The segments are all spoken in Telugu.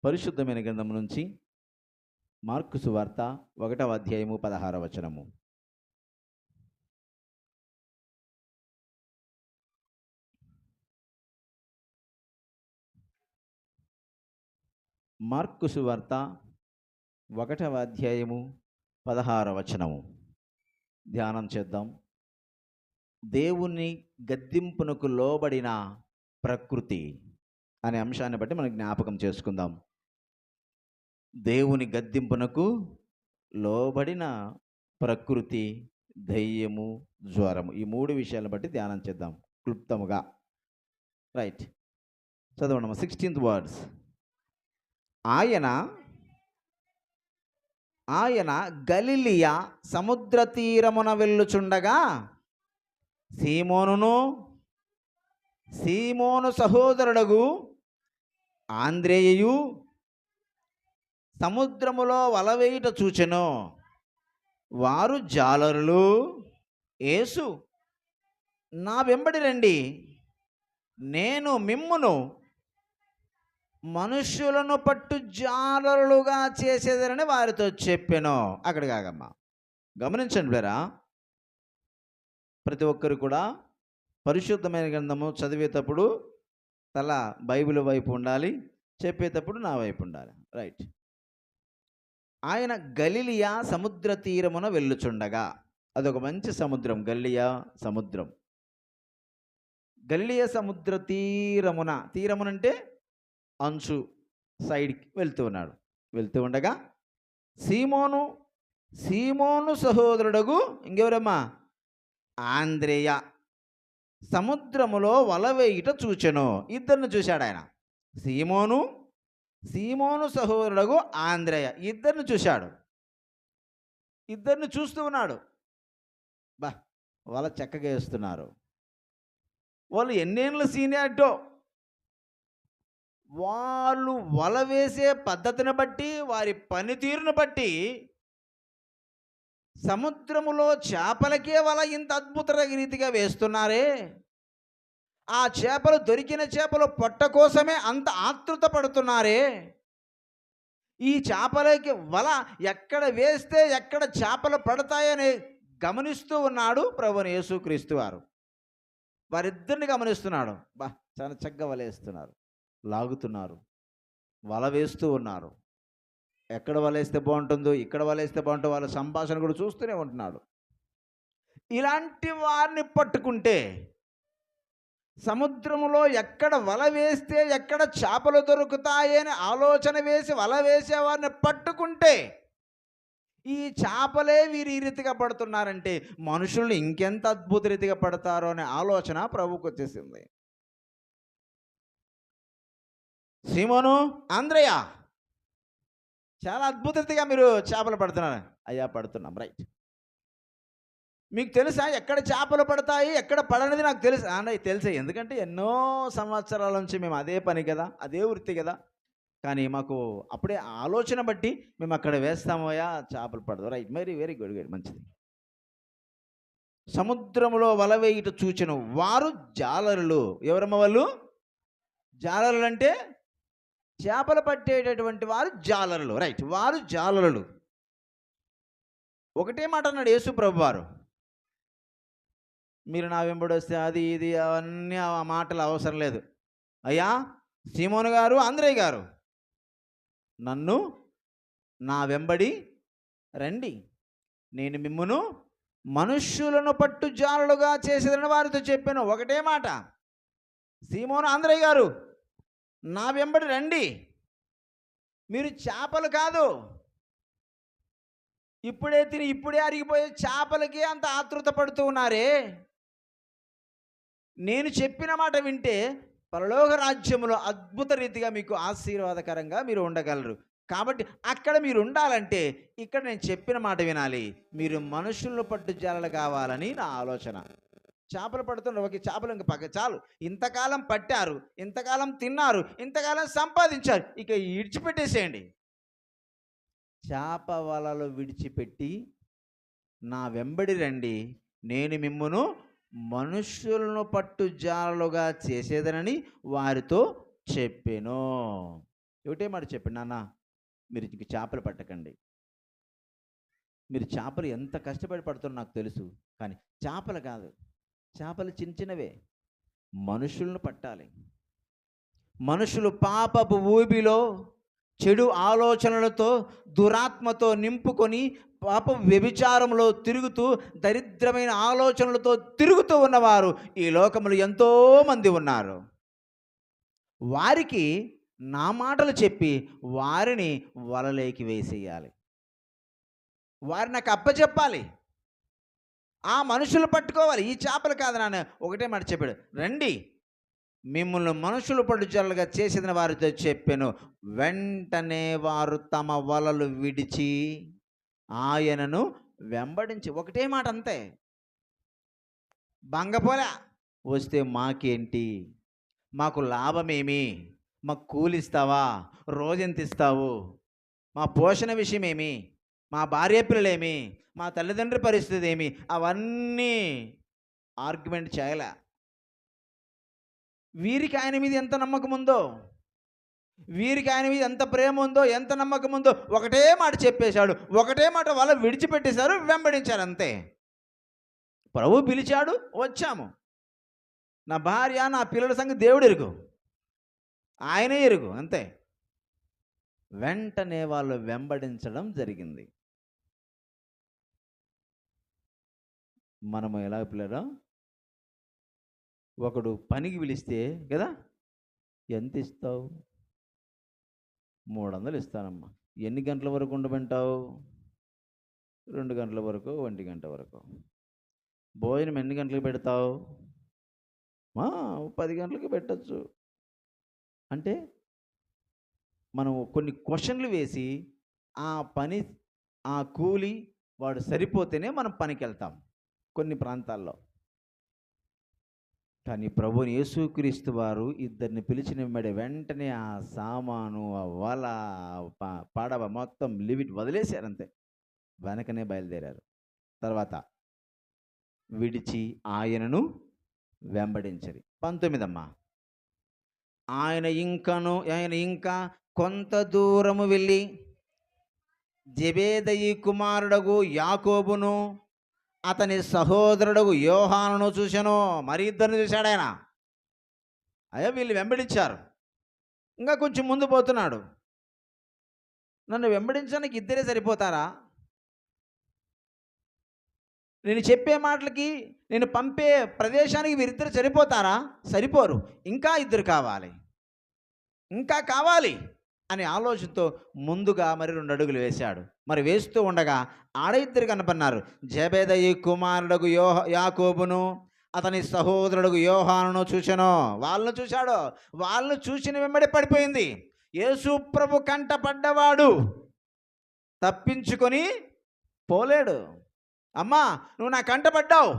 పరిశుద్ధమైన గ్రంథం నుంచి మార్కు సువార్త 1వ అధ్యాయము 16వ వచనము. మార్కు సువార్త 1వ అధ్యాయము 16వ వచనము ధ్యానం చేద్దాం. దేవుని గద్దింపునకు లోబడిన ప్రకృతి అనే అంశాన్ని బట్టి మనం జ్ఞాపకం చేసుకుందాం. దేవుని గద్దింపునకు లోబడిన ప్రకృతి, దయ్యము, జ్వరము, ఈ 3 విషయాలను బట్టి ధ్యానం చేద్దాం క్లుప్తముగా. రైట్, చదవండి. 16th words. ఆయన గలిలియా సముద్ర తీరమున వెళ్ళుచుండగా సీమోను సహోదరుడగు ఆంద్రేయు సముద్రములో వలవేయుట చూచెను. వారు జాలరులు. యేసు, నా వెంబడి రండి, నేను మిమ్మును మనుష్యులను పట్టు జాలరులుగా చేసేదరని వారితో చెప్పాను. అక్కడ కాగమ్మా, గమనించండి పేరా, ప్రతి ఒక్కరు కూడా పరిశుద్ధమైన గ్రంథము చదివేటప్పుడు తల బైబిల్ వైపు ఉండాలి, చెప్పేటప్పుడు నా వైపు ఉండాలి. రైట్. ఆయన గలిలియా సముద్ర తీరమున వెళ్ళుచుండగా, అదొక మంచి సముద్రం, గలిలియా సముద్రం. గలిలియా సముద్ర తీరమునంటే అంచు, సైడ్కి వెళ్తూ ఉండగా సీమోను సహోదరుడగు ఇంకెవరమ్మా, ఆంద్రేయ సముద్రములో వల వేయుట చూచెను. ఇద్దరిని చూశాడు ఆయన. సీమోను సహోదరుడు ఆంద్రేయ, ఇద్దరిని చూశాడు. ఇద్దరిని చూస్తూ ఉన్నాడు. వాళ్ళ చక్కగా వేస్తున్నారు. వాళ్ళు ఎన్నేళ్ళ సీనియారిటో, వాళ్ళు వల వేసే పద్ధతిని బట్టి, వారి పనితీరును బట్టి సముద్రములో చేపలకే వల ఇంత అద్భుత రీతిగా వేస్తున్నారే, ఆ చేపలు, దొరికిన చేపలు పొట్ట కోసమే అంత ఆతృత పడుతున్నారే, ఈ చేపలకి వల ఎక్కడ వేస్తే ఎక్కడ చేపలు పడతాయని గమనిస్తూ ఉన్నాడు ప్రభువైన యేసుక్రీస్తు వారు. వారిద్దరిని గమనిస్తున్నాడు. చాలా చక్కగా వల వేస్తున్నారు, లాగుతున్నారు, వల వేస్తూ ఉన్నారు. ఎక్కడ వలేస్తే బాగుంటుందో, ఇక్కడ వలేస్తే బాగుంటుందో వాళ్ళ సంభాషణ కూడా చూస్తూనే ఉంటున్నాడు. ఇలాంటి వారిని పట్టుకుంటే, సముద్రంలో ఎక్కడ వల వేస్తే ఎక్కడ చేపలు దొరుకుతాయని ఆలోచన వేసి వల వేసేవారిని పట్టుకుంటే, ఈ చేపలే వీరి రీతిగా పడుతున్నారంటే మనుషుల్ని ఇంకెంత అద్భుత రీతిగా పడతారో అనే ఆలోచన ప్రభువుకు వచ్చేసింది. సీమోను, ఆంద్రేయ, చాలా అద్భుత రీతిగా మీరు చేపలు పడుతున్నారు. అయ్యా, పడుతున్నాం. రైట్. మీకు తెలుసా ఎక్కడ చేపలు పడతాయి, ఎక్కడ పడనిది? నాకు తెలుసు. అన్నయ్య తెలుసా, ఎందుకంటే ఎన్నో సంవత్సరాల నుంచి మేము అదే పని కదా, అదే వృత్తి కదా, కానీ మాకు అప్పుడే ఆలోచన బట్టి మేము అక్కడ వేస్తామోయా, చేపలు పడదు. రైట్, వెరీ గుడ్, మంచిది. సముద్రంలో వల వేయుట చూచెను. వారు జాలరులు. ఎవరమ్మ వాళ్ళు? జాలరులు అంటే చేపలు పట్టేటటువంటి వారు జాలరులు. రైట్, వారు జాలరులు. ఒకటే మాట అన్నాడు యేసు ప్రభు వారు, మీరు నా వెంబడి వస్తే అది ఇది అవన్నీ ఆ మాటలు అవసరం లేదు. అయ్యా సీమోను గారు, ఆంద్రేయ గారు, నన్ను నా వెంబడి రండి, నేను మిమ్మును మనుష్యులను పట్టు జాలలుగా చేసేదని వారితో చెప్పాను. ఒకటే మాట, సీమోను, ఆంద్రేయ గారు, నా వెంబడి రండి. మీరు చేపలు కాదు, ఇప్పుడే తిని ఇప్పుడే అరిగిపోయే చేపలకి అంత ఆతృత పడుతూ ఉన్నారే, నేను చెప్పిన మాట వింటే పరలోక రాజ్యములో అద్భుత రీతిగా మీకు ఆశీర్వాదకరంగా మీరు ఉండగలరు. కాబట్టి అక్కడ మీరు ఉండాలంటే ఇక్కడ నేను చెప్పిన మాట వినాలి. మీరు మనుషులను పట్టు జాలలు కావాలని నా ఆలోచన. చేపలు పడుతున్నారు, ఒక చేపలు ఇంక పక్క చాలు. ఇంతకాలం పట్టారు, ఇంతకాలం తిన్నారు, ఇంతకాలం సంపాదించారు, ఇక విడిచిపెట్టేసేయండి. చేప వలలు విడిచిపెట్టి నా వెంబడి రండి, నేను మిమ్మును మనుష్యులను పట్టు జాలలుగా చేసేదనని వారితో చెప్పెను. ఒకటే మాట చెప్పండి, నాన్న మీరు ఇంక చేపలు పట్టకండి. మీరు చేపలు ఎంత కష్టపడి పడుతున్నారో నాకు తెలుసు. కానీ చేపలు కాదు, చేపలు చిన్న చిన్నవే. మనుషులను పట్టాలి. మనుషులు పాపపు ఊబిలో చెడు ఆలోచనలతో దురాత్మతో నింపుకొని పాప వ్యభిచారంలో తిరుగుతూ దరిద్రమైన ఆలోచనలతో తిరుగుతూ ఉన్నవారు ఈ లోకంలో ఎంతోమంది ఉన్నారు. వారికి నా మాటలు చెప్పి వారిని వలలోకి వేసేయాలి. వారిని నాకు అప్పచెప్పాలి. ఆ మనుషులు పట్టుకోవాలి. ఈ చేపలు కాదు నాన్న. ఒకటే మాట చెప్పాడు, రండి మిమ్మల్ని మనుషులు పట్టుచలుగా చేసిన వారితో చెప్పాను. వెంటనే వారు తమ వలలు విడిచి ఆయనను వెంబడించి. ఒకటే మాట అంతే. బంగపోలే వస్తే మాకేంటి, మాకు లాభమేమి, మాకు కూలిస్తావా, రోజెంత ఇస్తావు, మా పోషణ విషయమేమి, మా భార్య పిల్లలేమి, మా తల్లిదండ్రుల పరిస్థితి ఏమి, అవన్నీ ఆర్గ్యుమెంట్ చేయలే. వీరికి ఆయన మీద ఎంత నమ్మకం ఉందో, వీరికి ఆయన మీద ఎంత ప్రేమ ఉందో, ఎంత నమ్మకం ఉందో ఒకటే మాట చెప్పేశాడు. ఒకటే మాట వాళ్ళ విడిచిపెట్టేశారు, వెంబడించారు అంతే. ప్రభు పిలిచాడు, వచ్చాము. నా భార్య నా పిల్లల సంగతి దేవుడు ఎరుగు, ఆయనే ఎరుగు అంతే. వెంటనే వాళ్ళు వెంబడించడం జరిగింది. మనము ఎలా పిల్లరా, ఒకడు పనికి పిలిస్తే కదా, ఎంత ఇస్తావు, 300 ఇస్తానమ్మా. ఎన్ని గంటల వరకు ఉండమంటావు? 2 గంటల వరకు, 1 గంట వరకు. భోజనం ఎన్ని గంటలకు పెడతావు? 10 గంటలకు పెట్టచ్చు. అంటే మనం కొన్ని క్వశ్చన్లు వేసి ఆ పని, ఆ కూలి వాడు సరిపోతేనే మనం పనికి వెళ్తాం కొన్ని ప్రాంతాల్లో. కానీ ప్రభువుని యేసుక్రీస్తు వారు ఇద్దరిని పిలిచిన వెంటనే ఆ సామాను, ఆ వల, పడవ మొత్తం లిమిట్ వదిలేశారంతే. వెనకనే బయలుదేరారు. తర్వాత విడిచి ఆయనను వెంబడించరి. 19 ఆయన ఇంకా కొంత దూరము వెళ్ళి జెబెదయి కుమారుడగు యాకోబును అతని సహోదరుడు యోహానును చూశాను. మరి ఇద్దరిని చూశాడు ఆయన. అయ్యో వీళ్ళు వెంబడించారు. ఇంకా కొంచెం ముందు పోతున్నాడు. నన్ను వెంబడించడానికి ఇద్దరే సరిపోతారా? నేను చెప్పే మాటలకి, నేను పంపే ప్రదేశానికి వీరిద్దరు సరిపోతారా? సరిపోరు. ఇంకా ఇద్దరు కావాలి, ఇంకా కావాలి అనే ఆలోచనతో ముందుగా మరి 2 అడుగులు వేశాడు. మరి వేస్తూ ఉండగా ఆడ ఇద్దరు కనపన్నారు. జెబెదయి కుమారుడు యాకోబును అతని సహోదరుడు యోహానును చూశాను. వాళ్ళను చూశాడు. వాళ్ళను చూసిన వెంబడి పడిపోయింది. యేసు ప్రభు కంట పడ్డవాడు తప్పించుకొని పోలేడు. అమ్మా నువ్వు నా కంట పడ్డావు,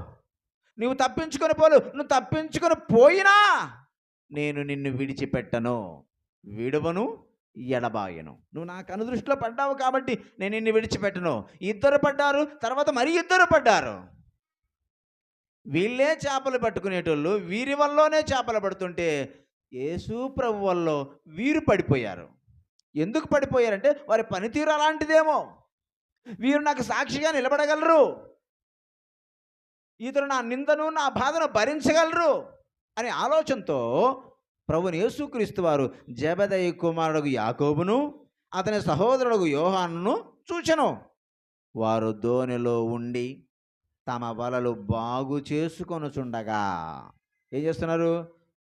నువ్వు తప్పించుకొని పోలేవు. నువ్వు తప్పించుకొని పోయినా నేను నిన్ను విడిచిపెట్టను, విడువను, ఎడబాయను. నువ్వు నా కనుదృష్టిలో పడ్డావు కాబట్టి నేను నిన్ను విడిచిపెట్టను. ఇద్దరు పడ్డారు, తర్వాత మరి ఇద్దరు పడ్డారు. వీళ్ళే చేపలు పట్టుకునేటోళ్ళు, వీరి వల్లనే చేపలు పడుతుంటే యేసు ప్రభు వల్ల వీరు పడిపోయారు. ఎందుకు పడిపోయారంటే వారి పనితీరు అలాంటిదేమో. వీరు నాకు సాక్షిగా నిలబడగలరు, ఇతరు నా నిందను నా బాధను భరించగలరు అనే ఆలోచనతో ప్రభుని యేసుక్రీస్తు వారు జెబెదయి కుమారుడు యాకోబును అతని సహోదరుడు యోహానును చూచెను. వారు దోణిలో ఉండి తమ వలలు బాగు చేసుకొనుచుండగా. ఏం చేస్తున్నారు?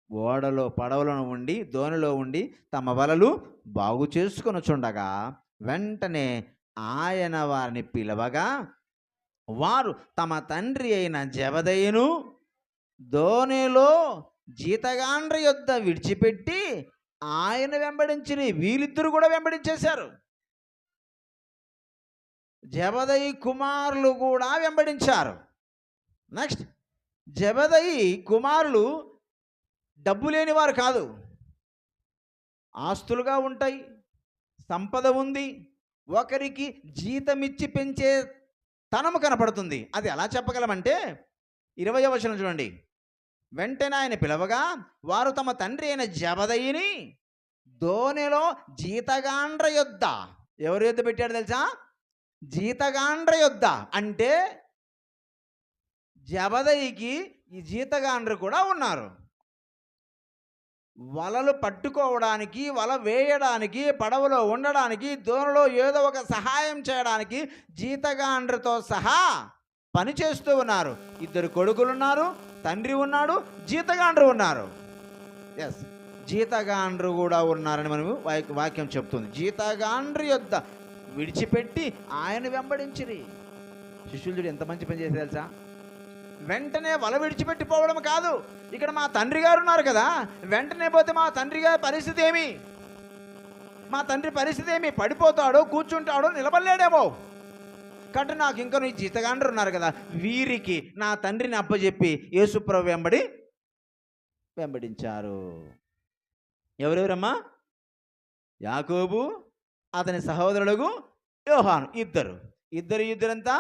ఓడలో, పడవలను ఉండి, దోణిలో ఉండి తమ వలలు బాగు చేసుకొనుచుండగా వెంటనే ఆయన వారిని పిలవగా వారు తమ తండ్రి అయిన జెబెదయిను దోణిలో జీతగాండ్ర యొద్ద విడిచిపెట్టి ఆయన వెంబడించి వీరిద్దరు కూడా వెంబడించేశారు. జెబెదయి కుమారులు కూడా వెంబడించారు. నెక్స్ట్, జెబెదయి కుమారులు డబ్బు లేని వారు కాదు, ఆస్తులుగా ఉంటాయి, సంపద ఉంది, ఒకరికి జీతమిచ్చి పెంచే తనము కనపడుతుంది. అది ఎలా చెప్పగలమంటే 20వ వచనం చూడండి. వెంటనే ఆయన పిలవగా వారు తమ తండ్రి అయిన జెబెదయిని ధోనిలో జీతగాండ్ర యొద్ద. ఎవరి యొద్ద పెట్టాడు తెలుసా? జీతగాండ్ర యొద్ద. అంటే జబదయికి ఈ జీతగాండ్రు కూడా ఉన్నారు. వలలు పట్టుకోవడానికి, వల వేయడానికి, పడవలో ఉండడానికి, దోణిలో ఏదో ఒక సహాయం చేయడానికి జీతగాండ్రతో సహా పని చేస్తూ ఉన్నారు. 2 కొడుకులు ఉన్నారు, తండ్రి ఉన్నాడు, జీతగాండ్రు ఉన్నారు. ఎస్, జీతగాండ్రు కూడా ఉన్నారని మనం వాక్యం చెప్తుంది. జీతగాండ్రు యొద్ద విడిచిపెట్టి ఆయన వెంబడించిరి. శిష్యులు చూడు ఎంత మంచి పని చేసి తెలుసా? వెంటనే వల విడిచిపెట్టిపోవడం కాదు. ఇక్కడ మా తండ్రి గారు ఉన్నారు కదా, వెంటనే పోతే మా తండ్రి గారి పరిస్థితి ఏమి? మా తండ్రి పరిస్థితి ఏమి? పడిపోతాడో, కూర్చుంటాడో, నిలబడలేడేమో. కాబట్టి నాకు ఇంకా నీ జీతగాండ్రు ఉన్నారు కదా, వీరికి నా తండ్రిని అప్పచెప్పి యేసుప్రభు వెంబడించారు. ఎవరెవరమ్మా? యాకోబు, అతని సహోదరులకు యోహాను. ఇద్దరంతా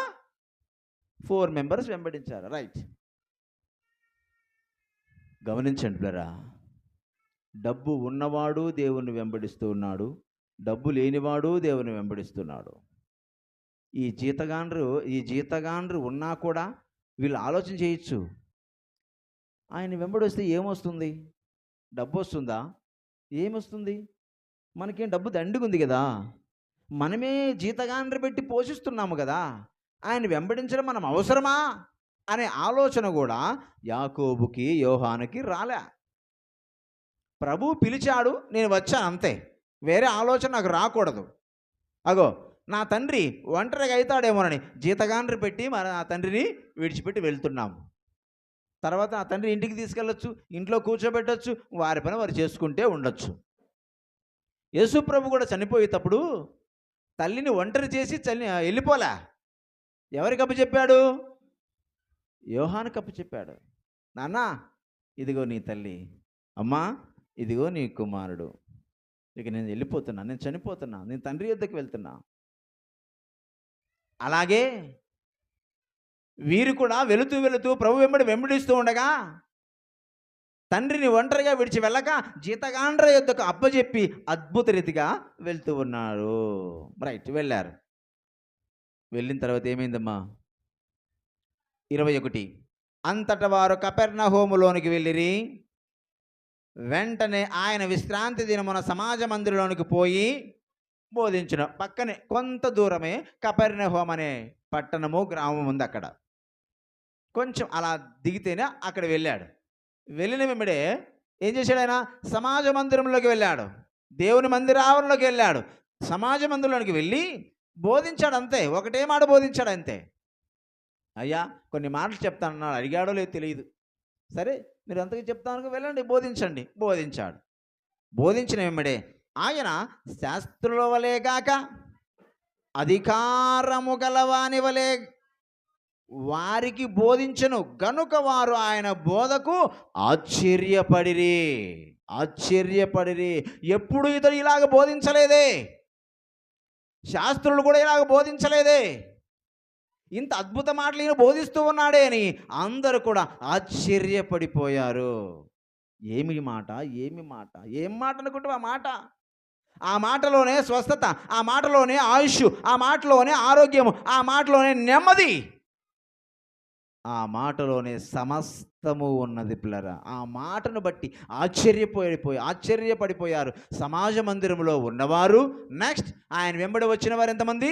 4 మెంబర్స్ వెంబడించారు. రైట్. గమనించండి పిల్లరా, డబ్బు ఉన్నవాడు దేవుని వెంబడిస్తూ ఉన్నాడు, డబ్బు లేనివాడు దేవుని వెంబడిస్తున్నాడు. ఈ జీతగాండ్రు ఉన్నా కూడా వీళ్ళు ఆలోచన చేయొచ్చు, ఆయన వెంబడిస్తే ఏమొస్తుంది? డబ్బు వస్తుందా? ఏమొస్తుంది? మనకేం డబ్బు దండిగా ఉంది కదా, మనమే జీతగాండ్రు పెట్టి పోషిస్తున్నాము కదా, ఆయన వెంబడించడం మనం అవసరమా అనే ఆలోచన కూడా యాకోబుకి, యోహానుకి రాలే. ప్రభు పిలిచాడు, నేను వచ్చాను అంతే, వేరే ఆలోచన నాకు రాకూడదు. అగో నా తండ్రి ఒంటరిగా అవుతాడేమోనని జీతగాండ్రు పెట్టి మన ఆ తండ్రిని విడిచిపెట్టి వెళ్తున్నాము. తర్వాత ఆ తండ్రి ఇంటికి తీసుకెళ్ళొచ్చు, ఇంట్లో కూర్చోబెట్టచ్చు, వారి పని వారు చేసుకుంటే ఉండొచ్చు. యేసు ప్రభు కూడా చనిపోయేటప్పుడు తల్లిని ఒంటరి చేసి వెళ్ళిపోలే. ఎవరికి అప్పచెప్పాడు? యోహానుకి అప్పచెప్పాడు. నాన్న, ఇదిగో నీ తల్లి, అమ్మా ఇదిగో నీ కుమారుడు, ఇక నేను వెళ్ళిపోతున్నా, నేను చనిపోతున్నా, నేను తండ్రి యొద్దకు వెళ్తున్నా. అలాగే వీరు కూడా వెళుతూ ప్రభు వెంబడిస్తూ ఉండగా తండ్రిని ఒంటరిగా విడిచి వెళ్ళక జీతగాండ్ర యొద్దకు అప్పచెప్పి అద్భుత రీతిగా వెళ్తూ ఉన్నారు. రైట్, వెళ్ళారు. వెళ్ళిన తర్వాత ఏమైందమ్మా? 21. అంతటా వారు కపెర్నహూములోనికి వెళ్ళిరి. వెంటనే ఆయన విశ్రాంతి దినమున సమాజ మందిరంలోనికి పోయి బోధించును. పక్కనే కొంత దూరమే కపెర్నహూము అనే పట్టణము, గ్రామం ఉంది. అక్కడ కొంచెం అలా దిగితేనే అక్కడ వెళ్ళాడు. వెళ్ళిన వెంబడే ఏం చేశాడు? ఆయన సమాజ మందిరంలోకి వెళ్ళాడు, దేవుని మందిర ఆవరణలోకి వెళ్ళాడు. సమాజ మందిరంలోకి వెళ్ళి బోధించాడు అంతే. ఒకటే మాట బోధించాడు అంతే. అయ్యా కొన్ని మాటలు చెప్తానన్నాడు, అడిగాడో లేదో తెలియదు. సరే మీరు అంతగా చెప్తాను, వెళ్ళండి, బోధించండి. బోధించాడు. బోధించిన వెంబడే ఆయన శాస్త్రుల వలె గాక అధికారము గలవాని వలె వారికి బోధించను గనుక వారు ఆయన బోధకు ఆశ్చర్యపడిరి. ఎప్పుడు ఇతడు ఇలాగ బోధించలేదే, శాస్త్రులు కూడా ఇలాగ బోధించలేదే, ఇంత అద్భుత మాటలు ఈయన బోధిస్తూ ఉన్నాడే అని అందరూ కూడా ఆశ్చర్యపడిపోయారు. ఏమి మాట అనుకుంటావు? ఆ మాటలోనే స్వస్థత, ఆ మాటలోనే ఆయుష్, ఆ మాటలోనే ఆరోగ్యము, ఆ మాటలోనే నెమ్మది, ఆ మాటలోనే సమస్తము ఉన్నది పిల్లరా. ఆ మాటను బట్టి ఆశ్చర్యపడిపోయారు సమాజ మందిరంలో ఉన్నవారు. నెక్స్ట్ ఆయన వెంబడి వచ్చిన వారు ఎంతమంది?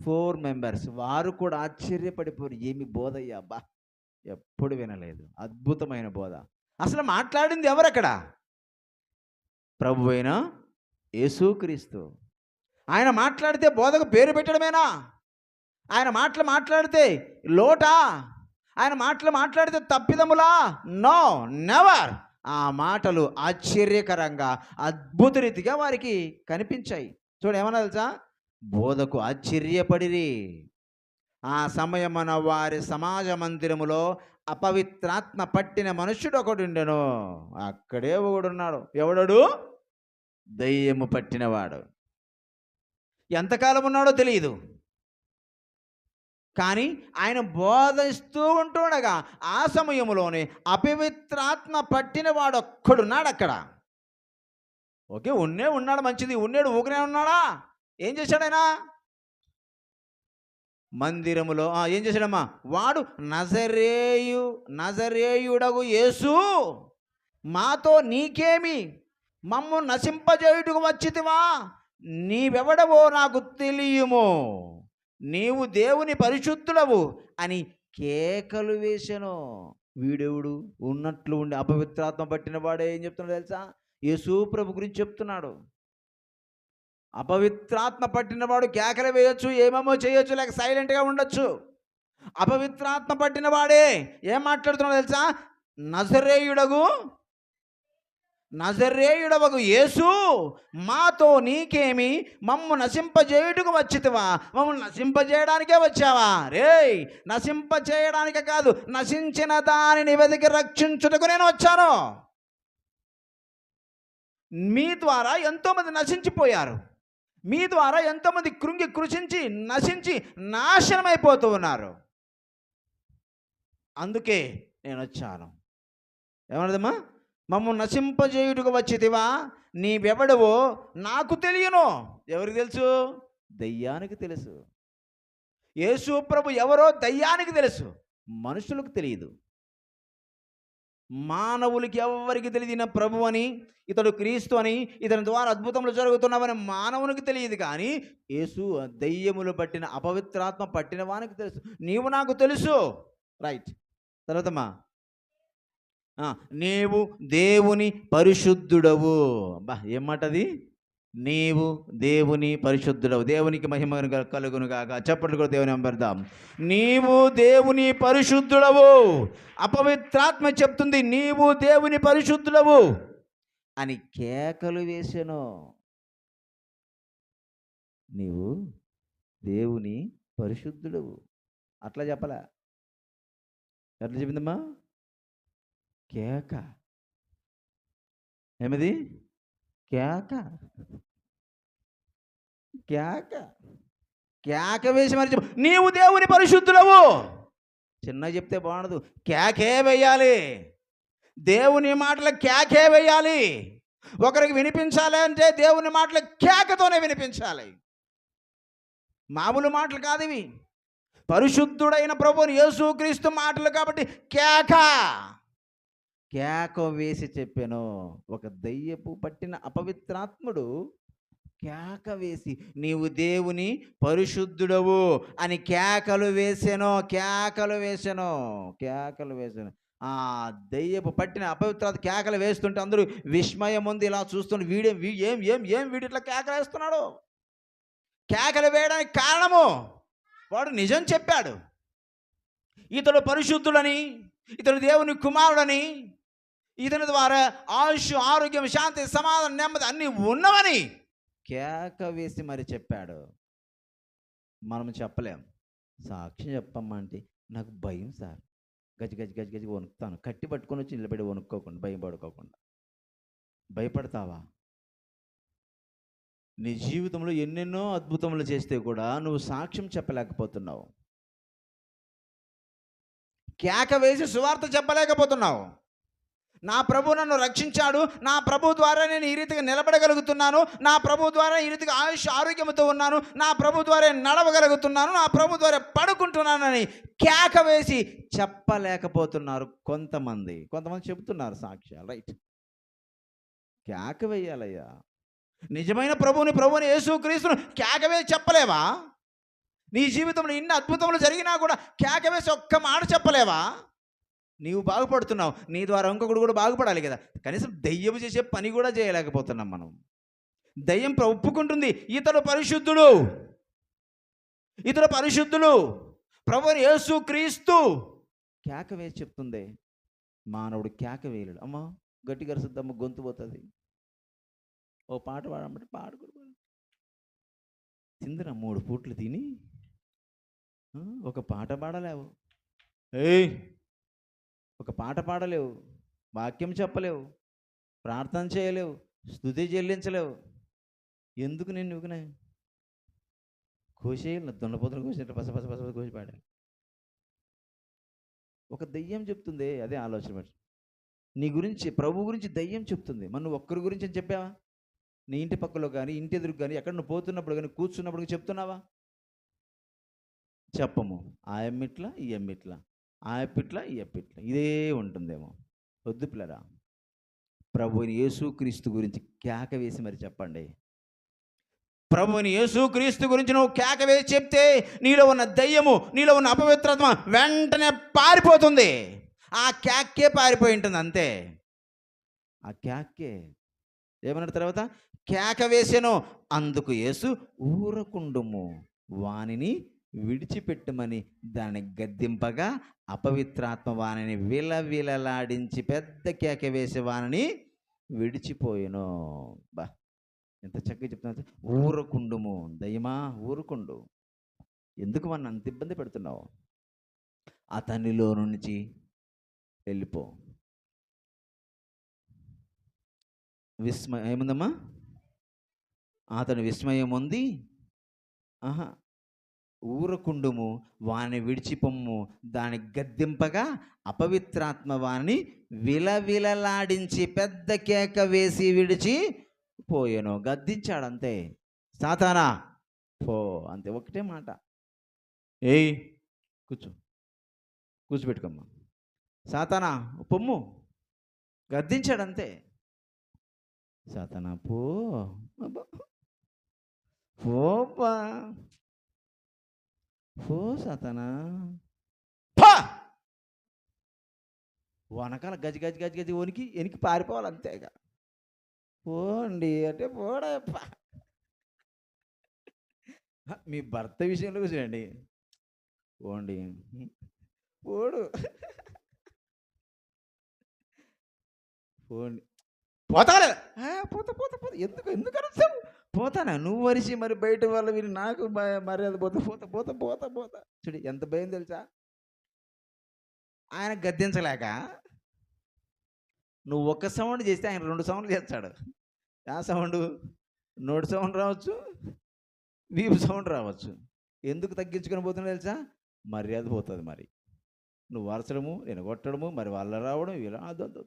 4 మెంబర్స్. వారు కూడా ఆశ్చర్యపడిపోయారు. ఏమి బోధయ్యా, బా ఎప్పుడు వినలేదు, అద్భుతమైన బోధ. అసలు మాట్లాడింది ఎవరక్కడ? ప్రభు అయిన యేసుక్రీస్తు. ఆయన మాట్లాడితే బోధకు పేరు పెట్టడమేనా? ఆయన మాట్లాడితే లోటా? ఆయన మాట్లాడితే తప్పిదములా? No, never. ఆ మాటలు ఆశ్చర్యకరంగా అద్భుత రీతిగా వారికి కనిపించాయి. చూడు ఏమన్నా తెలుసా? బోధకు ఆశ్చర్యపడిరి. ఆ సమయమున వారి సమాజ మందిరములో అపవిత్రాత్మ పట్టిన మనుష్యుడు ఒకడుండెను. అక్కడే ఒకడున్నాడు. ఎవడడు? దయ్యము పట్టినవాడు. ఎంతకాలం ఉన్నాడో తెలియదు, కానీ ఆయన బోధిస్తూ ఉంటుండగా ఆ సమయంలోనే అపవిత్రాత్మ పట్టిన వాడు ఒక్కడున్నాడు అక్కడ. ఓకే, ఉన్నాడు మంచిది. ఊకనే ఉన్నాడా? ఏం చేశాడు ఆయన? మందిరములో ఏం చేశాడమ్మా? వాడు నజరేయుడగు యేసు మాతో నీకేమి? మమ్ము నశింపజేయుటకు వచ్చితివా? నీవెవడవో నాకు తెలియము, నీవు దేవుని పరిశుద్ధుడవు అని కేకలు వేసెను. వీడెవడు? ఉన్నట్లు ఉండి అపవిత్రాత్మ పట్టిన వాడే ఏం చెప్తున్నాడు తెలుసా? యేసు ప్రభు గురించి చెప్తున్నాడు. అపవిత్రాత్మ పట్టినవాడు కేకలు వేయొచ్చు, ఏమేమో చేయొచ్చు, లేక సైలెంట్గా ఉండొచ్చు. అపవిత్రాత్మ పట్టిన వాడే ఏం మాట్లాడుతున్నాడు తెలుసా? నజరేయుడవగు యేసు మాతో నీకేమి? మమ్ము నశింపజేయుటకు వచ్చితివా? మమ్మల్ని నశింపజేయడానికే వచ్చావా? రేయ్, నశింపజేయడానికే కాదు, నశించిన దానిని వెతికి రక్షించుటకు నేను వచ్చాను. మీ ద్వారా ఎంతోమంది నశించిపోయారు. మీ ద్వారా ఎంతోమంది కృంగి కృషించి నశించి నాశనమైపోతూ ఉన్నారు. అందుకే నేను వచ్చాను. ఏమన్నదమ్మా? మమ్మల్ని నశింపజేయుటకు వచ్చితివా? నీవెవడవో నాకు తెలియను. ఎవరికి తెలుసు? దయ్యానికి తెలుసు. యేసు ప్రభు ఎవరో దయ్యానికి తెలుసు, మనుషులకు తెలియదు. మానవులకి ఎవరికి తెలియదు ప్రభు అని, ఇతడు క్రీస్తు అని, ఇతని ద్వారా అద్భుతములు జరుగుతున్నామని మానవునికి తెలియదు. కానీ యేసు దయ్యములు పట్టిన అపవిత్రాత్మ పట్టిన వానికి తెలుసు. నీవు నాకు తెలుసు. రైట్. తర్వాతమ్మా, నీవు దేవుని పరిశుద్ధుడవు. బా, ఏమంటది? నీవు దేవుని పరిశుద్ధుడవు. దేవునికి మహిమ కలుగును గాక. చప్పట్లు కూడా దేవుని అంబర్దాం. నీవు దేవుని పరిశుద్ధుడవు. అపవిత్రాత్మ చెప్తుంది నీవు దేవుని పరిశుద్ధుడవు అని కేకలు వేసెను. నీవు దేవుని పరిశుద్ధుడవు అట్లా చెప్పలా? ఎట్లా చెప్పిందమ్మా? కేక. ఏమిది? కేక. కేక కేక వేసి మరి చెప్పు, నీవు దేవుని పరిశుద్ధులవు. చిన్న చెప్తే బాగుండదు, కేకే వేయాలి. దేవుని మాటలు కేకే వేయాలి. ఒకరికి వినిపించాలి అంటే దేవుని మాటలు కేకతోనే వినిపించాలి. మామూలు మాటలు కాదు ఇవి. పరిశుద్ధుడైన ప్రభువుని యేసుక్రీస్తు మాటలు కాబట్టి కేక వేసి చెప్పాను. ఒక దయ్యపు పట్టిన అపవిత్రాత్ముడు కేక వేసి నీవు దేవుని పరిశుద్ధుడవు అని కేకలు వేసాను. ఆ దయ్యపు పట్టిన అపవిత్రాత్మ కేకలు వేస్తుంటే అందరూ విస్మయం ఉంది ఇలా చూస్తుంటే వీడు ఇట్లా కేకలు వేస్తున్నాడు. కేకలు వేయడానికి కారణము వాడు నిజం చెప్పాడు. ఇతడు పరిశుద్ధుడని, ఇతడు దేవుని కుమారుడని, ఇతని ద్వారా ఆయుష్, ఆరోగ్యం, శాంతి, సమాధానం, నెమ్మది అన్నీ ఉన్నవని కేక వేసి మరి చెప్పాడు. మనం చెప్పలేం. సాక్ష్యం చెప్పమ్మా అంటే నాకు భయం సార్, గజి వణుకుతాను. కట్టి పట్టుకొని వచ్చి నిలబడి వణుక్కోకుండా, భయం పడుకోకుండా. భయపడతావా? నీ జీవితంలో ఎన్నెన్నో అద్భుతములు చేస్తే కూడా నువ్వు సాక్ష్యం చెప్పలేకపోతున్నావు. కేక వేసి సువార్త చెప్పలేకపోతున్నావు. నా ప్రభు నన్ను రక్షించాడు, నా ప్రభు ద్వారా నేను ఈ రీతిగా నిలబడగలుగుతున్నాను, నా ప్రభు ద్వారా ఈ రీతిగా ఆయుష్ ఆరోగ్యంతో ఉన్నాను, నా ప్రభు ద్వారా నడవగలుగుతున్నాను, నా ప్రభు ద్వారా పడుకుంటున్నానని కేక వేసి చెప్పలేకపోతున్నారు కొంతమంది చెబుతున్నారు సాక్ష్యాలు. రైట్. కేక వేయాలయ్యా. నిజమైన ప్రభువుని యేసుక్రీస్తును కేక వేసి చెప్పలేవా? నీ జీవితంలో ఇన్ని అద్భుతములు జరిగినా కూడా కేక వేసి ఒక్క మాట చెప్పలేవా? నీవు బాగుపడుతున్నావు, నీ ద్వారా ఇంకొకడు కూడా బాగుపడాలి కదా. కనీసం దయ్యం చేసే పని కూడా చేయలేకపోతున్నాం మనం. దయ్యం ఒప్పుకుంటుంది ఇతడు పరిశుద్ధుడు ప్రభువుని యేసుక్రీస్తు కేక వేసి చెప్తుంది. మానవుడు కేక వేయలేడు. అమ్మా గట్టిగా అరుసుద్దమ్మ, గొంతు పోతుంది. ఓ పాట పాడమంటే పాడుకోడు. తిందిరా 3 పూట్లు తిని ఒక పాట పాడలేవు. ఒక పాట పాడలేవు, వాక్యం చెప్పలేవు, ప్రార్థన చేయలేవు, స్తుతి చెల్లించలేవు. ఎందుకు నేను నువ్వునే కోసేయాలి? దొండపోతులు కోసినట్టు పస కోసి పాడాలి. ఒక దయ్యం చెప్తుంది, అదే ఆలోచన. నీ గురించి, ప్రభు గురించి దయ్యం చెప్తుంది. మనం ఒక్కరి గురించి అని చెప్పావా? నీ ఇంటి పక్కలో కానీ ఇంటి ఎదురు కానీ ఎక్కడ నువ్వు పోతున్నప్పుడు కానీ కూర్చున్నప్పుడు చెప్తున్నావా? చెప్పము. ఆ ఎమ్మిట్లా ఈ ఎమ్మిట్లా, ఆ ఎప్పిట్లా ఈ ఎప్పిట్లా, ఇదే ఉంటుందేమో. వద్దు పిల్లరా, ప్రభువుని యేసుక్రీస్తు గురించి కేక వేసి మరి చెప్పండి. ప్రభువుని యేసుక్రీస్తు గురించి నువ్వు కేక వేసి చెప్తే నీలో ఉన్న దయ్యము, నీలో ఉన్న అపవిత్రత్వం వెంటనే పారిపోతుంది. ఆ కేకే పారిపోయి ఉంటుంది అంతే. ఆ కేకే ఏమన్నాడు తర్వాత? కేక వేసెను, అందుకు యేసు ఊరకుండుము, వానిని విడిచిపెట్టమని దాన్ని గద్దింపగా అపవిత్రాత్మ వానిని విలవిలలాడించి పెద్ద కేక వేసి వానిని విడిచిపోయెను. బా, ఎంత చక్కగా చెప్తున్నా. ఊరకుండుము, దయ్యమా ఊరుకుండు, ఎందుకు వాడిని అంత ఇబ్బంది పెడుతున్నావు? అతనిలో నుంచి వెళ్ళిపో. ఏముందమ్మా? అతను విస్మయం ఉంది. ఊరకుండుము, వాని విడిచిపొమ్ము, దాని గద్దింపగా అపవిత్రాత్మ వాని విలవిలలాడించి పెద్ద కేక వేసి విడిచి పోయాను. గద్దించాడంతే. సాతానా పో, అంతే, ఒకటే మాట. ఏయ్ కూర్చోబెట్టుకోమ్మా, సాతానా పొమ్ము, గద్దించాడంతే. సాతానా పో, పోపా, పో సాతానా, పా. వనకాల గజి గజి గజి గజి వనికి వెనికి పారిపోవాలి అంతేగా. పోండి అంటే పోడప్ప. మీ భర్త విషయంలో చూడండి, పోండి పోడు, పోండి, పోతాలే, పోతా పోతా పోతా, ఎందుకు అరుస్తావు? పోతానా నువ్వు వరిసి మరి బయట వాళ్ళు వీళ్ళు నాకు మర్యాద పోతా పోతా పోతా పోతా పోతా. చూడు ఎంత భయం తెలుసా? ఆయన గద్దించలేక నువ్వు ఒక్క సౌండ్ చేస్తే ఆయన 2 సౌండ్లు చేస్తాడు. ఆ సౌండ్ నోటి సౌండ్ రావచ్చు, వీపు సౌండ్ రావచ్చు. ఎందుకు తగ్గించుకొని పోతున్నా తెలుసా? మర్యాద పోతుంది. మరి నువ్వు వరచడము, నేను కొట్టడము, మరి వాళ్ళ రావడం, ఇలా అదొద్దు.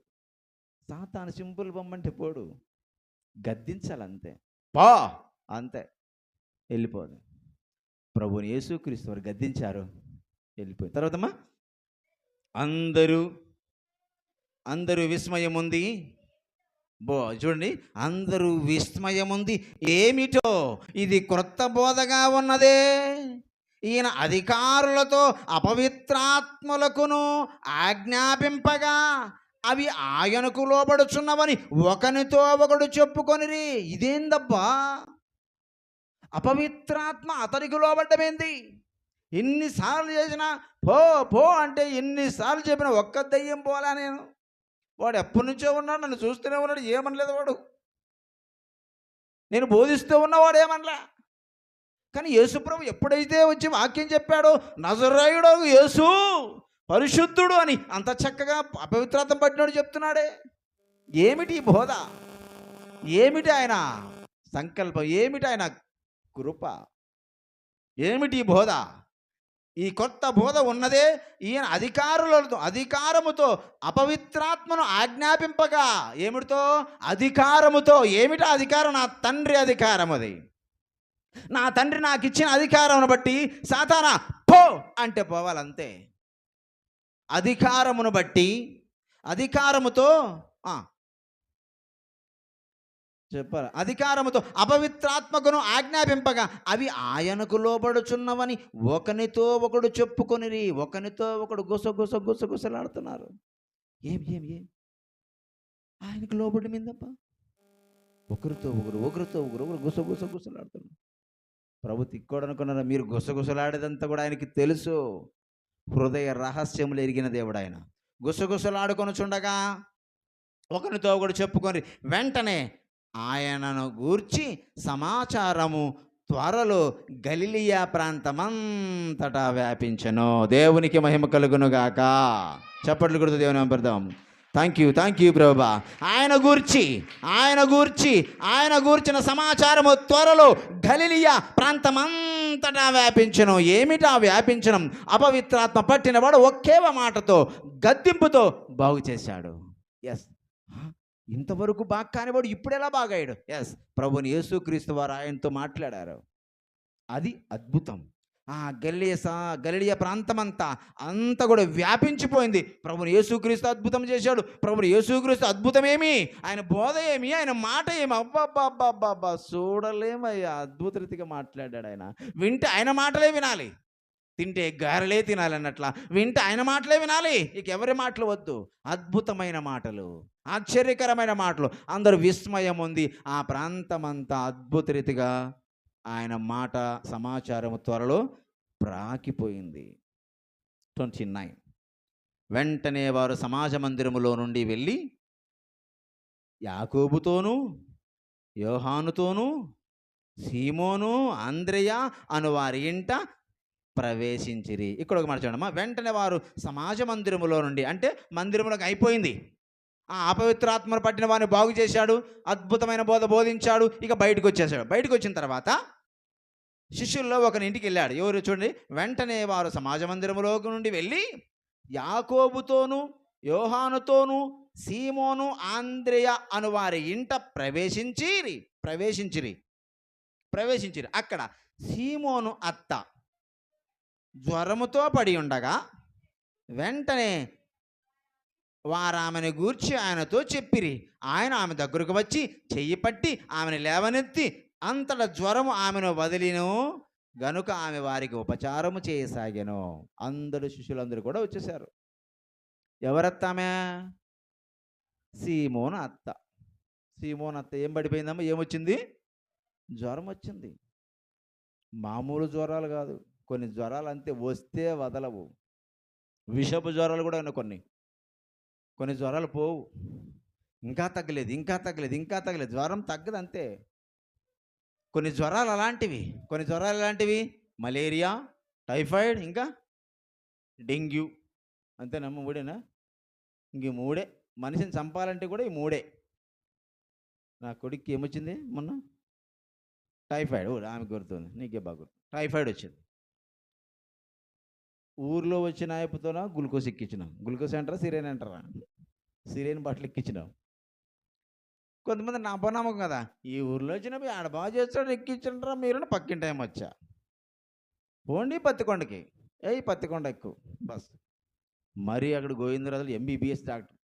సాతాను సింపుల్ బొమ్మంటే పోడు, గద్దించాలంతే. పా అంతే, వెళ్ళిపోదు. ప్రభువుని యేసుక్రీస్తు వారు గద్దించారు, వెళ్ళిపోయింది. తర్వాతమ్మా అందరూ విస్మయం ఉంది. చూడండి, అందరూ విస్మయం ఉంది. ఏమిటో ఇది క్రొత్త బోధగా ఉన్నదే, ఈయన అధికారులతో అపవిత్రాత్మలకును ఆజ్ఞాపింపగా అవి ఆయనకు లోబడుచున్నవని ఒకనితో ఒకడు చెప్పుకొనిరి. ఇదేందబ్బా, అపవిత్రాత్మ అతనికి లోబడ్డమేంది? ఎన్నిసార్లు చేసినా పో పో అంటే ఎన్నిసార్లు చెప్పినా ఒక్క దయ్యం పోలా. వాడు ఎప్పటి నుంచో ఉన్నాడు, నన్ను చూస్తూనే ఉన్నాడు, ఏమనలేదు వాడు. నేను బోధిస్తూ ఉన్నవాడు ఏమనలే. కానీ యేసుప్రభు ఎప్పుడైతే వచ్చి వాక్యం చెప్పాడో, నజరేయుడు యేసు పరిశుద్ధుడు అని అంత చక్కగా అపవిత్రాత్మ పట్టినాడు చెప్తున్నాడే. ఏమిటి బోధ? ఏమిటి ఆయన సంకల్పం? ఏమిటి ఆయన కృప? ఏమిటి బోధ? ఈ కొత్త బోధ ఉన్నదే ఈయన అధికారముతో అపవిత్రాత్మను ఆజ్ఞాపింపగా. ఏమిటితో? అధికారముతో. ఏమిటా అధికారం? నా తండ్రి అధికారం. అది నా తండ్రి నాకు ఇచ్చిన అధికారమును బట్టి సాతానా పో అంటే పోవాలంతే. అధికారమును బట్టి, అధికారముతో చెప్పాలి, అధికారముతో అపవిత్రాత్మకును ఆజ్ఞాపింపగా అవి ఆయనకు లోబడుచున్నవని ఒకనితో ఒకడు చెప్పుకొనిరి. ఒకనితో ఒకడు గుసగుసలాడుతున్నారు. ఏం ఆయనకు లోబడి మీదప్ప, ఒకరితో ఒకరు గుసగుసలాడుతున్నారు. ప్రభు తిక్కోడనుకున్నారా? మీరు గుసగుసలాడేదంతా కూడా ఆయనకి తెలుసు. హృదయ రహస్యములు ఎరిగిన దేవుడు ఆయన. గుసగుసలాడుకొని చుండగా ఒకరితో ఒకడు చెప్పుకొని వెంటనే ఆయనను గూర్చి సమాచారము త్వరలో గలిలియా ప్రాంతమంతటా వ్యాపించెను. దేవునికి మహిమ కలుగునుగాక. చప్పట్లు కొడుతూ దేవుని పంపిద్దాం. థ్యాంక్ యూ ప్రభువా. ఆయన గూర్చిన సమాచారము త్వరలో గలిలియా ప్రాంతమంతటా వ్యాపించెను. ఏమిటా వ్యాపించడం? అపవిత్రాత్మ పట్టినవాడు ఒకే మాటతో, గద్దింపుతో బాగు చేశాడు. ఎస్, ఇంతవరకు బాగా కానివాడు ఇప్పుడు ఎలా బాగాయాడు? ఎస్, ప్రభుని యేసుక్రీస్తు వారు ఆయనతో మాట్లాడారు. అది అద్భుతం. ఆ గలిలయ ప్రాంతమంతా అంతా కూడా వ్యాపించిపోయింది. ప్రభుని యేసుక్రీస్తు అద్భుతం చేశాడు. ప్రభుని యేసుక్రీస్తు అద్భుతమేమి, ఆయన బోధ ఏమి, ఆయన మాట ఏమి, అబ్బబ్బబ్బబ్బబ్బా చూడలేమయ్యా, అద్భుత రీతిగా మాట్లాడాడు ఆయన. వింటే ఆయన మాటలే వినాలి, తింటే గారెలే తినాలి అన్నట్ల వింటే ఆయన మాటలే వినాలి, ఇక ఎవరి మాటలు వద్దు. అద్భుతమైన మాటలు, ఆశ్చర్యకరమైన మాటలు, అందరూ విస్మయం ఉంది. ఆ ప్రాంతమంతా అద్భుత రీతిగా ఆయన మాట సమాచారం త్వరలో ప్రాకిపోయింది. 29. వెంటనే వారు సమాజ మందిరములో నుండి వెళ్ళి యాకోబుతోనూ యోహానుతోనూ సీమోను అంద్రెయ అను వారి ఇంట ప్రవేశించిరి. ఇక్కడ ఒక మాట చూడమ్మా. వెంటనే వారు సమాజ మందిరములో నుండి, అంటే మందిరములకు అయిపోయింది. ఆ అపవిత్రాత్మను పట్టిన వారిని బాగు చేశాడు, అద్భుతమైన బోధ బోధించాడు, ఇక బయటకు వచ్చేసాడు. బయటకు వచ్చిన తర్వాత శిష్యుల్లో ఒకని ఇంటికి వెళ్ళాడు. ఎవరు చూడండి, వెంటనే వారు సమాజ మందిరములోకి నుండి వెళ్ళి యాకోబుతోనూ యోహానుతోనూ సీమోను ఆంద్రెయ అను వారి ఇంట ప్రవేశించిరి. అక్కడ సీమోను అత్త జ్వరముతో పడి ఉండగా వెంటనే వారామెను గూర్చి ఆయనతో చెప్పిరి. ఆయన ఆమె దగ్గరకు వచ్చి చెయ్యి పట్టి ఆమెను లేవనెత్తి అంతటా జ్వరము ఆమెను వదిలిను గనుక ఆమె వారికి ఉపచారము చేయసాగాను. అందరు శిష్యులందరూ కూడా వచ్చేసారు. ఎవరత్తామె? సీమోను అత్త. సీమోను అత్త ఏం పడిపోయిందమ్మా? ఏమొచ్చింది? జ్వరం వచ్చింది. మామూలు జ్వరాలు కాదు, కొన్ని జ్వరాలు అంతే, వస్తే వదలవు. విషపు జ్వరాలు కూడా ఉన్నాయి. కొన్ని జ్వరాలు పోవు, ఇంకా తగ్గలేదు, జ్వరం తగ్గదు అంతే. కొన్ని జ్వరాలు అలాంటివి మలేరియా, టైఫాయిడ్, ఇంకా డెంగ్యూ. అంతేనమ్మ? మూడేనా? ఇంక మూడే. మనిషిని చంపాలంటే కూడా ఈ మూడే. నా కొడుక్కి ఏమొచ్చింది మొన్న? టైఫాయిడ్. ఆమె గుర్తుంది, నీకే బాగా గుర్తు. టైఫాయిడ్ వచ్చింది. ఊర్లో వచ్చిన ఆయపుతోనా గ్లూకోజ్ ఎక్కించినాం. గ్లూకోజ్ అంటారా, సిరేన్ అంటారా? సిరేన్ బట్టలు ఎక్కించినాం. కొంతమంది నా అపనమ్మకం కదా, ఈ ఊర్లో వచ్చినప్పుడు ఆడ బాగా చేస్తాడు, ఎక్కించంటారా మీరు, పక్కింటి టైం వచ్చా. పోండి పత్తికొండకి, పత్తికొండ ఎక్కువ బస్. మరి అక్కడ గోవిందరాజులు ఎంబీబీఎస్ డాక్టర్.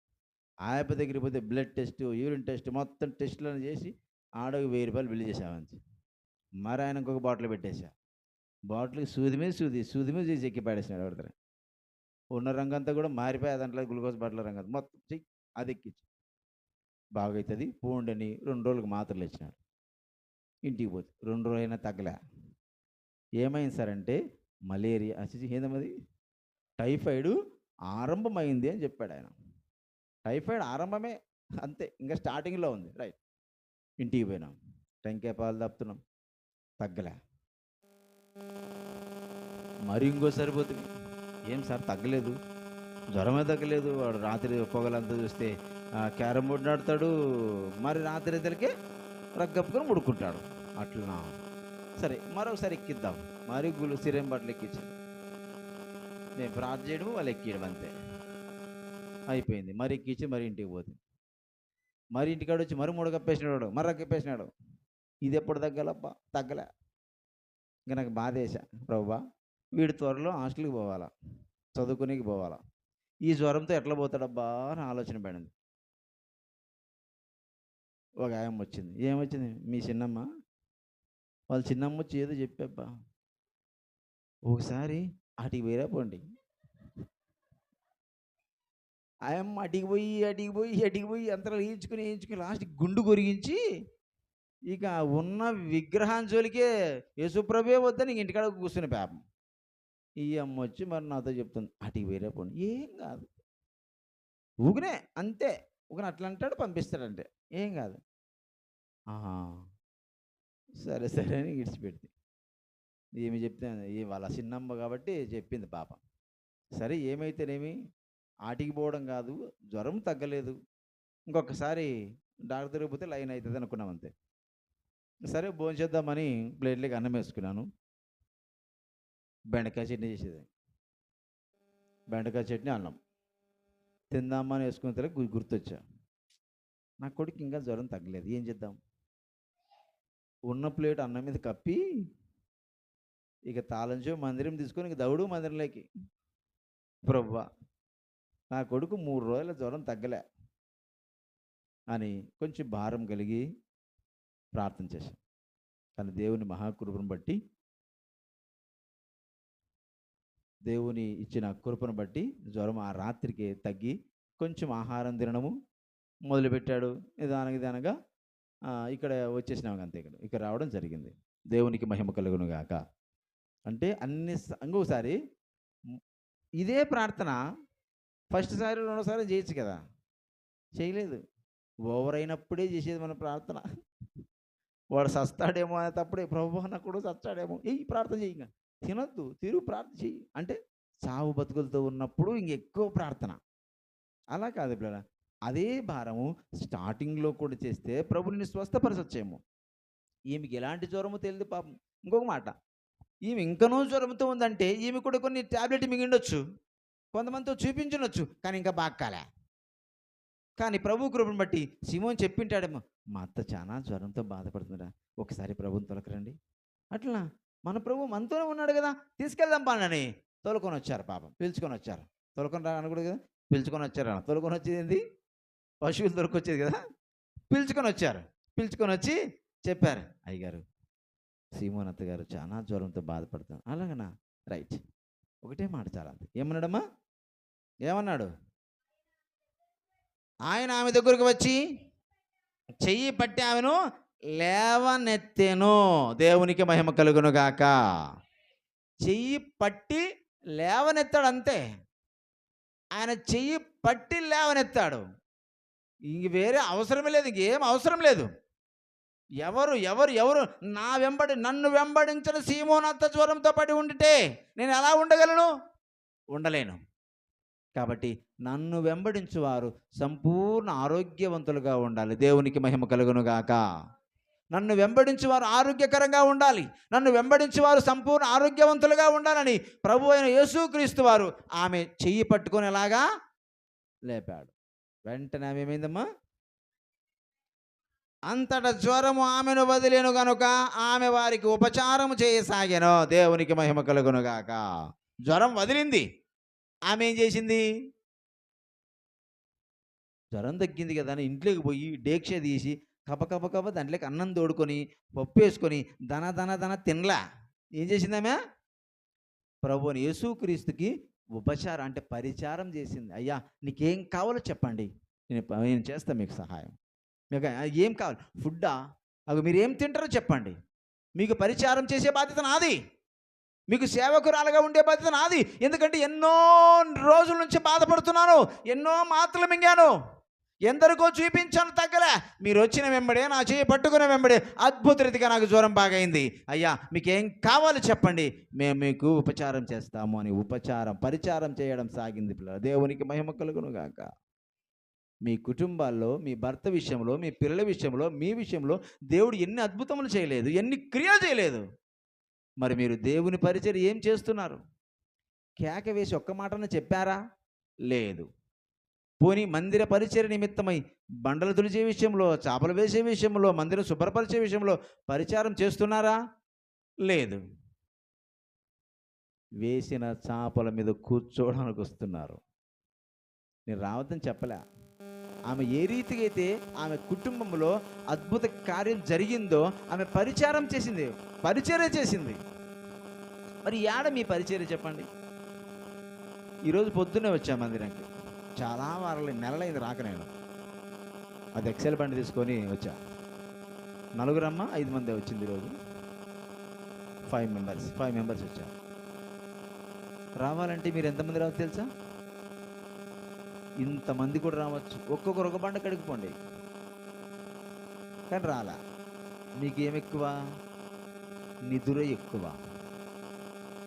ఆయప్ప దగ్గరికి పోతే బ్లడ్ టెస్ట్, యూరిన్ టెస్ట్, మొత్తం టెస్టులను చేసి ఆడకు 1000 రూపాయలు బిల్లు చేసామంచి. మరి ఆయన ఇంకొక బాటిల్ పెట్టేశా. బాటిల్కి సూది మీద చేసి ఎక్కి పాడేసినాడు. ఎవరిద్దరు ఉన్న రంగంతా కూడా మారిపోయి దాంట్లో గ్లూకోజ్ బాటిల్ రంగంతా మొత్తం చెయ్యి అది ఎక్కించి బాగవుతుంది పోండని 2 రోజులకు మాత్రలు ఇచ్చినాడు. ఇంటికి పోతే 2 రోజులైనా తగ్గలే. ఏమైంది సార్ అంటే మలేరియా, ఏందమ్మది, టైఫాయిడ్ ఆరంభమైంది అని చెప్పాడు ఆయన. టైఫాయిడ్ ఆరంభమే అంతే, ఇంకా స్టార్టింగ్లో ఉంది. రైట్. ఇంటికి పోయినాం, టెంకాయ పాలు తప్పుతున్నాం, తగ్గలే. మరి ఇంకోసారి పోతుంది, ఏం సార్ తగ్గలేదు, జ్వరమే తగ్గలేదు. వాడు రాత్రి పొగలంతా చూస్తే క్యారమ్ బోర్డు ఆడతాడు, మరి రాత్రి ఇద్దరికే రగ్గప్పుకొని ముడుకుంటాడు. అట్లా సరే మరొకసారి ఎక్కిద్దాం. మరి సిరేం బట్టలు ఎక్కించాను. నేను ప్రార్థన చేయడం, వాళ్ళు ఎక్కియడం అంతే అయిపోయింది. మరి ఎక్కించి మరి ఇంటికి పోతుంది. మరి ఇంటికాడ వచ్చి మరి ముడకప్పేసినాడు, మరి రగ్గప్పేసినాడు. ఇది ఎప్పుడు తగ్గలబ్బా? తగ్గలే. ఇంకా నాకు బాధేసా, ప్రభువా వీడి త్వరలో హాస్టల్కి పోవాలా, చదువుకునేకి పోవాలా, ఈ జ్వరంతో ఎట్లా పోతాడబ్బా అని ఆలోచన పడింది. ఒక ఆయమ్మ వచ్చింది. ఏమొచ్చింది? మీ చిన్నమ్మ, వాళ్ళ చిన్నమ్మ వచ్చి ఏదో చెప్పబ్బా, ఒకసారి అటుకి పోయిరా పోండి. ఆయమ్మ అడిగి పోయి అంతలో వేయించుకుని లాస్ట్ గుండు కొరిగించి ఇక ఉన్న విగ్రహాన్ని జోలికే యేసుప్రభే వద్దని ఇంక ఇంటికాడ కూర్చుని పాపం. ఈ అమ్మ వచ్చి మరి నాతో చెప్తుంది, అటుకి పోయిరా పోండి. ఏం కాదు, ఊగినే అంతే, ఊగిన అట్లా అంటాడు, పంపిస్తాడంటే ఏం కాదు. సరే అని ఇడిచిపెడితే ఏమి చెప్తే వాళ్ళ చిన్నమ్మ కాబట్టి చెప్పింది పాప. సరే ఏమైతేనేమి, ఆటికి పోవడం కాదు, జ్వరం తగ్గలేదు, ఇంకొకసారి డాక్టర్ దగ్గర పోతే లైన్ అవుతుంది అనుకున్నాం అంతే. సరే భోంచేద్దామని ప్లేట్లోకి అన్నం వేసుకున్నాను. బెండకాయ చట్నీ చేసేది, బెండకాయ చట్నీ అన్నం తిందామని వేసుకున్న తర్వాత గుర్తొచ్చా, నా కొడుకు ఇంకా జ్వరం తగ్గలేదు, ఏం చేద్దాం? ఉన్న ప్లేట్ అన్నం మీద కప్పి ఇక తాళంచో మందిరం తీసుకొని ఇక దౌడు మందిరంలోకి. ప్రభువా, నా కొడుకు 3 రోజుల జ్వరం తగ్గలే అని కొంచెం భారం కలిగి ప్రార్థన చేశాను. కానీ దేవుని మహాకృపను బట్టి, దేవుని ఇచ్చిన కృపను బట్టి జ్వరం ఆ రాత్రికి తగ్గి కొంచెం ఆహారం తినడము మొదలుపెట్టాడు. నిదానంగా ఇక్కడ వచ్చేసినాము అంతే. ఇక్కడ రావడం జరిగింది. దేవునికి మహిమ కలుగును గాక. అంటే ఇంకొకసారి ఇదే ప్రార్థన ఫస్ట్ సారి 2వ సారి చేయొచ్చు కదా, చేయలేదు. ఓవర్ అయినప్పుడే చేసేది మన ప్రార్థన. వాడు సస్తాడేమో అనేటప్పుడే ప్రభువా నా కూడా సస్తాడేమో, ఈ ప్రార్థన చేయి, తినొద్దు తిరుగు ప్రార్థన చెయ్యి అంటే సావు బతుకులతో ఉన్నప్పుడు ఇంకెక్కువ ప్రార్థన. అలా కాదు పిల్లల, అదే భారము స్టార్టింగ్లో కూడా చేస్తే ప్రభుని స్వస్థపరచొచ్చేమో. ఈమెకి ఎలాంటి జ్వరమో తెలియదు పాపం. ఇంకొక మాట, ఈమె ఇంకనూ జ్వరంతో ఉందంటే ఈమె కూడా కొన్ని ట్యాబ్లెట్ మిగిండొచ్చు, కొంతమందితో చూపించవచ్చు, కానీ ఇంకా బాగాలే. కానీ ప్రభు కృపను బట్టి సీమోన్ చెప్పింటాడేమో, మా అత్త చాలా జ్వరంతో బాధపడుతుందా, ఒకసారి ప్రభుని తొలకరండి. అట్లా మన ప్రభు మనతోనే ఉన్నాడు కదా, తీసుకెళ్దాం పాలని తోలుకొని వచ్చారు. పాపం పిలుచుకొని వచ్చారు. తోలుకొని రా అనకూడదు కదా, పిలుచుకొని వచ్చారు. తోలుకొని వచ్చేది ఏంది, పశువులు దొరికొచ్చేది కదా, పిలుచుకొని వచ్చారు. పిలుచుకొని వచ్చి చెప్పారు, అయ్యగారు సీమోన్ అత్త గారు చాలా జ్వరంతో బాధపడతాను. అలాగనా, రైట్, ఒకటే మాట చాలా. ఏమన్నాడమ్మా, ఏమన్నాడు? ఆయన ఆమె దగ్గరకు వచ్చి చెయ్యి పట్టి ఆమెను లేవనెత్తెను. దేవునికి మహిమ కలుగును గాక. చెయ్యి పట్టి లేవనెత్తాడు అంతే. ఆయన చెయ్యి పట్టి లేవనెత్తాడు. ఇంక వేరే అవసరమే లేదు, ఇంకేం అవసరం లేదు. ఎవరు నన్ను వెంబడించిన సీమోను అత్త జ్వరంతో పడి ఉండితే నేను ఎలా ఉండగలను? ఉండలేను. కాబట్టి నన్ను వెంబడించువారు సంపూర్ణ ఆరోగ్యవంతులుగా ఉండాలి. దేవునికి మహిమ కలుగును గాక. నన్ను వెంబడించువారు ఆరోగ్యకరంగా ఉండాలి, నన్ను వెంబడించువారు సంపూర్ణ ఆరోగ్యవంతులుగా ఉండాలని ప్రభు అయిన యేసుక్రీస్తు వారు ఆమె చెయ్యి పట్టుకొని ఎలాగా లేపాడు. వెంటనే ఆమె ఏమైందమ్మా, అంతటా జ్వరము ఆమెను వదిలేను గనుక ఆమె వారికి ఉపచారము చేయసాగాను. దేవునికి మహిమ కలుగును గాక. జ్వరం వదిలింది. ఆమె ఏం చేసింది? జ్వరం తగ్గింది కదా అని ఇంట్లోకి పోయి డేక్ష తీసి కప దాంట్లోకి అన్నం తోడుకొని పప్పు వేసుకొని దన తినలా. ఏం చేసింది ఆమె? ప్రభువుని యేసుక్రీస్తుకి ఉపచారం అంటే పరిచారం చేసింది. అయ్యా నీకేం కావాలో చెప్పండి, నేను చేస్తాను మీకు సహాయం. మీకు ఏం కావాలి? ఫుడ్డా? అవి మీరు ఏం తింటారో చెప్పండి, మీకు పరిచారం చేసే బాధ్యత నాది, మీకు సేవకురాలుగా ఉండే బాధ్యత నాది. ఎందుకంటే ఎన్నో రోజుల నుంచి బాధపడుతున్నాను, ఎన్నో మాత్రలు మింగాను, ఎందరికో చూపించాను, తగ్గలే. మీరు వచ్చిన వెంబడే, నా చేయి పట్టుకున్న వెంబడే అద్భుత రీతిగా నాకు జ్వరం బాగైంది. అయ్యా మీకేం కావాలో చెప్పండి, మేము మీకు ఉపచారం చేస్తాము అని పరిచారం చేయడం సాగింది. దేవునికి మహిమ కలుగును గాక. మీ కుటుంబాల్లో, మీ భర్త విషయంలో, మీ పిల్లల విషయంలో, మీ విషయంలో దేవుడు ఎన్ని అద్భుతములు చేయలేదు, ఎన్ని క్రియలు చేయలేదు. మరి మీరు దేవుని పరిచర్య ఏం చేస్తున్నారు? కేక వేసి ఒక్క మాటన చెప్పారా? లేదు. పోనీ మందిర పరిచర్య నిమిత్తమై బండలు తులిచే విషయంలో, చేపలు వేసే విషయంలో, మందిరం శుభ్రపరిచే విషయంలో పరిచారం చేస్తున్నారా? లేదు. వేసిన చేపల మీద కూర్చోవడానికి వస్తున్నారు. నేను రావద్దని చెప్పలే. ఆమె ఏ రీతిగా అయితే ఆమె కుటుంబంలో అద్భుత కార్యం జరిగిందో ఆమె పరిచారం చేసింది, పరిచర్య చేసింది. మరి ఏడ మీ పరిచర్య చెప్పండి? ఈరోజు పొద్దున్నే వచ్చా మందిరానికి, చాలా వారాలు, నెలలైంది రాక. నేను అది ఎక్సెల్ బండి తీసుకొని వచ్చా. 4 అమ్మ 5 మంది వచ్చింది ఈరోజు. 5 మెంబర్స్ వచ్చారు. రావాలంటే మీరు ఎంతమంది రావచ్చు తెలుసా? ఇంతమంది కూడా రావచ్చు. ఒక్కొక్కరు ఒక బండ కడిగిపోండి. కానీ రాలా. మీకు ఏమెక్కువ? నిదుర ఎక్కువ.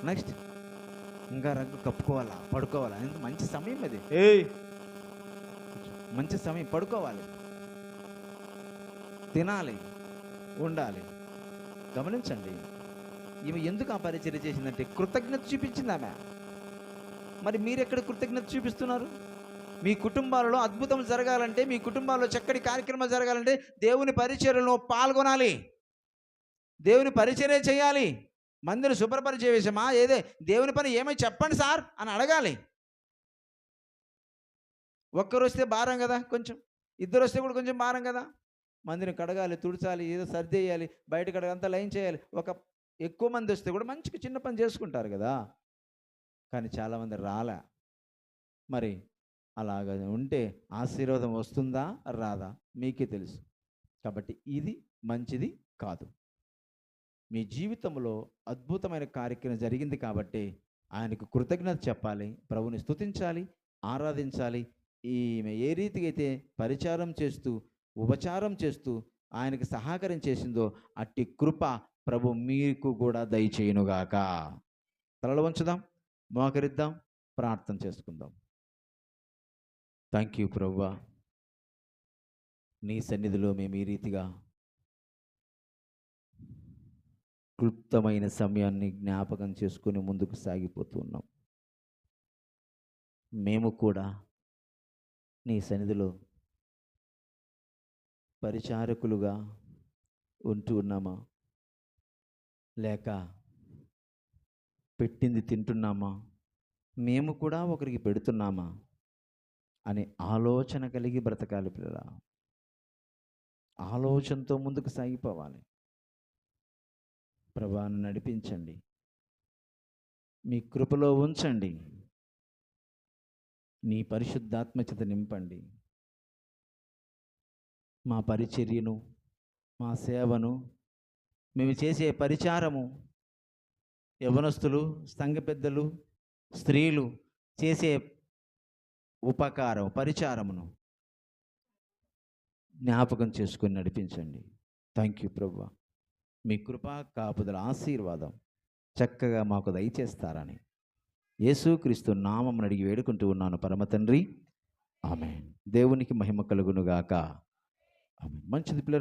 నెక్స్ట్ ఇంకా రగ్గు కప్పుకోవాలా, పడుకోవాలా. మంచి సమయం అది, మంచి సమయం. పడుకోవాలి, తినాలి, ఉండాలి. గమనించండి, ఈమె ఎందుకు ఆ పరిచర్య చేసిందంటే కృతజ్ఞత చూపించింది ఆమె. మరి మీరెక్కడ కృతజ్ఞత చూపిస్తున్నారు? మీ కుటుంబాలలో అద్భుతం జరగాలంటే, మీ కుటుంబాల్లో చక్కటి కార్యక్రమాలు జరగాలంటే దేవుని పరిచర్యలో పాల్గొనాలి. దేవుని పరిచర్య చేయాలి. మందిని శుభ్రపరిచే విషయమా ఏదే దేవుని పని ఏమై చెప్పండి సార్ అని అడగాలి. ఒక్కరొస్తే భారం కదా కొంచెం, ఇద్దరొస్తే కూడా కొంచెం భారం కదా. మందిని కడగాలి, తుడచాలి, ఏదో సర్దేయాలి, బయట కడగంతా లైన్ చేయాలి. ఎక్కువ మంది వస్తే కూడా మంచిగా చిన్న పని చేసుకుంటారు కదా. కానీ చాలామంది రాలే. మరి అలాగ ఉంటే ఆశీర్వాదం వస్తుందా రాదా మీకే తెలుసు. కాబట్టి ఇది మంచిది కాదు. మీ జీవితంలో అద్భుతమైన కార్యక్రమం జరిగింది కాబట్టి ఆయనకు కృతజ్ఞత చెప్పాలి, ప్రభుని స్తుతించాలి, ఆరాధించాలి. ఈమె ఏ రీతిగా అయితే పరిచారం చేస్తూ ఉపచారం చేస్తూ ఆయనకు సహకారం చేసిందో అట్టి కృప ప్రభు మీకు కూడా దయచేయునుగాక. తలలు వంచుదాం, మోకరిద్దాం, ప్రార్థన చేసుకుందాం. థ్యాంక్ యూ ప్రభువా, నీ సన్నిధిలో మేము ఈ రీతిగా క్లుప్తమైన సమయాన్ని జ్ఞాపకం చేసుకుని ముందుకు సాగిపోతూ ఉన్నాం. మేము కూడా నీ సన్నిధిలో పరిచారకులుగా ఉంటూ ఉన్నామా, లేక పెట్టింది తింటున్నామా, మేము కూడా ఒకరికి పెడుతున్నామా అనే ఆలోచన కలిగి బ్రతకాలి పిల్లల. ఆలోచనతో ముందుకు సాగిపోవాలి. ప్రభువును నడిపించండి, మీ కృపలో ఉంచండి, నీ పరిశుద్ధాత్మచేత నింపండి. మా పరిచర్యను, మా సేవను, మేము చేసే పరిచారము, యవనస్తులు, సంఘ పెద్దలు, స్త్రీలు చేసే ఉపకారం పరిచారమును జ్ఞాపకం చేసుకొని నడిపించండి. థ్యాంక్ యూ ప్రభువా, మీ కృపా కాపుదల ఆశీర్వాదం చక్కగా మాకు దయచేస్తారని యేసుక్రీస్తు నామమున అడిగి వేడుకుంటూ ఉన్నాను పరమ తండ్రి, ఆమేన్. దేవునికి మహిమ కలుగునుగాక. ఆమేన్. మంచిది పిల్లలు.